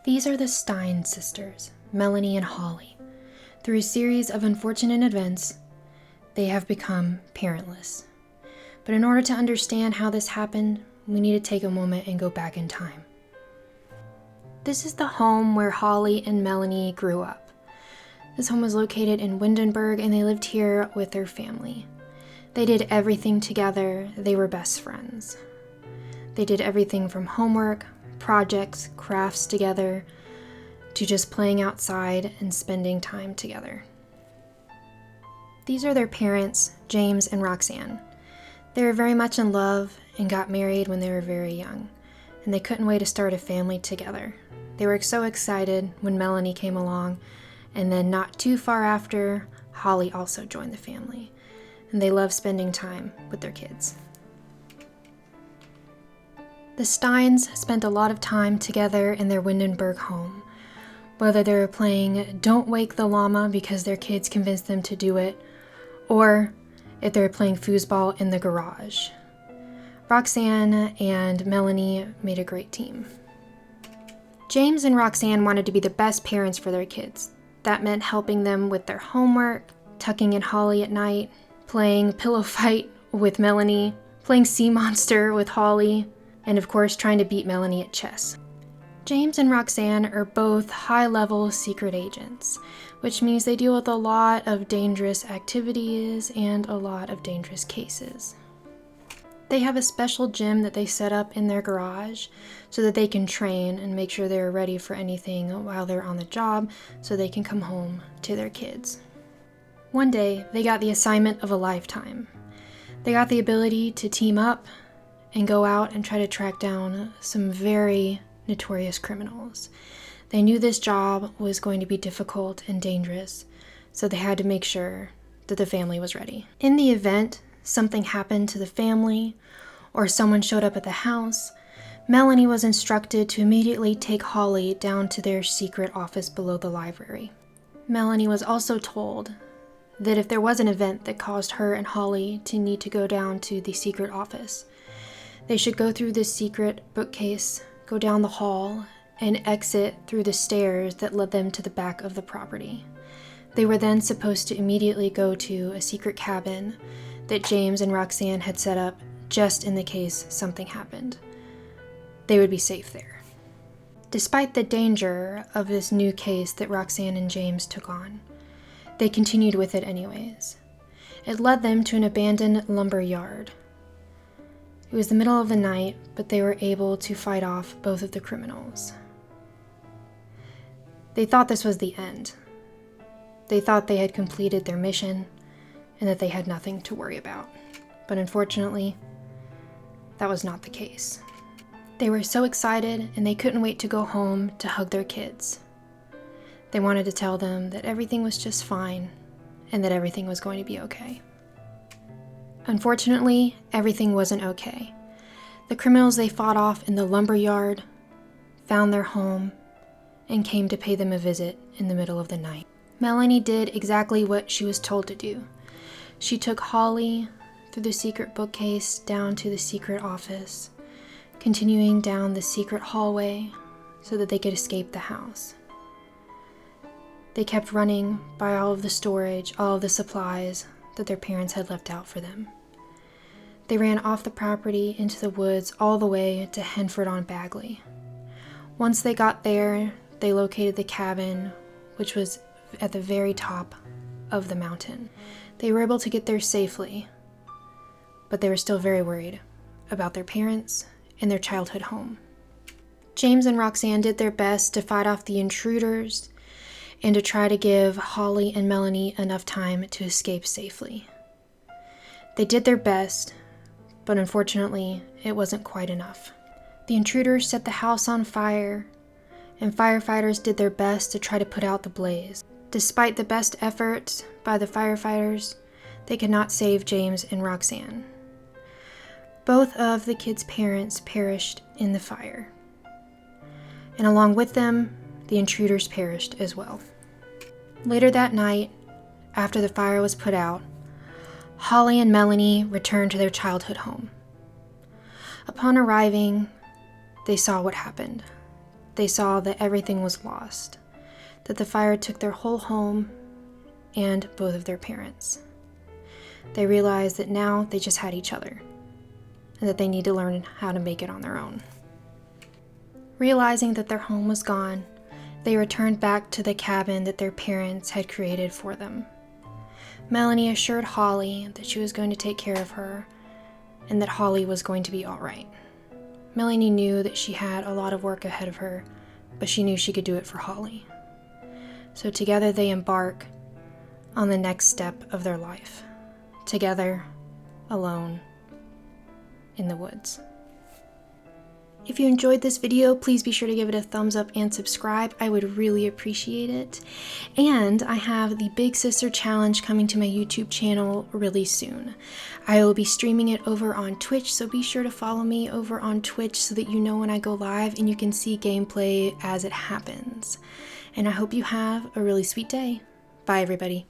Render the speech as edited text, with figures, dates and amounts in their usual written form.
These are the Stein sisters, Melanie and Holly. Through a series of unfortunate events, they have become parentless. But in order to understand how this happened, we need to take a moment and go back in time. This is the home where Holly and Melanie grew up. This home was located in Windenburg, and they lived here with their family. They did everything together. They were best friends. They did everything from homework, projects, crafts together, to just playing outside and spending time together. These are their parents, James and Roxanne. They were very much in love and got married when they were very young, and they couldn't wait to start a family together. They were so excited when Melanie came along, and then not too far after, Holly also joined the family, and they love spending time with their kids. The Steins spent a lot of time together in their Windenburg home, whether they were playing Don't Wake the Llama because their kids convinced them to do it, or if they were playing foosball in the garage. Roxanne and Melanie made a great team. James and Roxanne wanted to be the best parents for their kids. That meant helping them with their homework, tucking in Holly at night, playing pillow fight with Melanie, playing Sea Monster with Holly, and of course trying to beat Melanie at chess. James and Roxanne are both high-level secret agents, which means they deal with a lot of dangerous activities and a lot of dangerous cases. They have a special gym that they set up in their garage so that they can train and make sure they're ready for anything while they're on the job so they can come home to their kids. One day, they got the assignment of a lifetime. They got the ability to team up and go out and try to track down some very notorious criminals. They knew this job was going to be difficult and dangerous, so they had to make sure that the family was ready. In the event something happened to the family or someone showed up at the house, Melanie was instructed to immediately take Holly down to their secret office below the library. Melanie was also told that if there was an event that caused her and Holly to need to go down to the secret office, they should go through this secret bookcase, go down the hall, and exit through the stairs that led them to the back of the property. They were then supposed to immediately go to a secret cabin that James and Roxanne had set up just in the case something happened. They would be safe there. Despite the danger of this new case that Roxanne and James took on, they continued with it anyways. It led them to an abandoned lumber yard. It was the middle of the night, but they were able to fight off both of the criminals. They thought this was the end. They thought they had completed their mission and that they had nothing to worry about. But unfortunately, that was not the case. They were so excited and they couldn't wait to go home to hug their kids. They wanted to tell them that everything was just fine and that everything was going to be okay. Unfortunately, everything wasn't okay. The criminals they fought off in the lumber yard found their home and came to pay them a visit in the middle of the night. Melanie did exactly what she was told to do. She took Holly through the secret bookcase down to the secret office, continuing down the secret hallway so that they could escape the house. They kept running by all of the storage, all of the supplies that their parents had left out for them. They ran off the property into the woods all the way to Henford-on-Bagley. Once they got there, they located the cabin, which was at the very top of the mountain. They were able to get there safely, but they were still very worried about their parents and their childhood home. James and Roxanne did their best to fight off the intruders and to try to give Holly and Melanie enough time to escape safely. They did their best, but unfortunately, it wasn't quite enough. The intruders set the house on fire, and firefighters did their best to try to put out the blaze. Despite the best efforts by the firefighters, they could not save James and Roxanne. Both of the kids' parents perished in the fire, and along with them, the intruders perished as well. Later that night, after the fire was put out, Holly and Melanie returned to their childhood home. Upon arriving, they saw what happened. they saw that everything was lost, that the fire took their whole home and both of their parents. They realized that now they just had each other, and that they need to learn how to make it on their own. Realizing that their home was gone, they returned back to the cabin that their parents had created for them. Melanie assured Holly that she was going to take care of her and that Holly was going to be all right. Melanie knew that she had a lot of work ahead of her, but she knew she could do it for Holly. So together they embark on the next step of their life. Together, alone, in the woods. If you enjoyed this video, please be sure to give it a thumbs up and subscribe. I would really appreciate it. And I have the Big Sister Challenge coming to my YouTube channel really soon. I will be streaming it over on Twitch, so be sure to follow me over on Twitch so that you know when I go live and you can see gameplay as it happens. And I hope you have a really sweet day. Bye, everybody.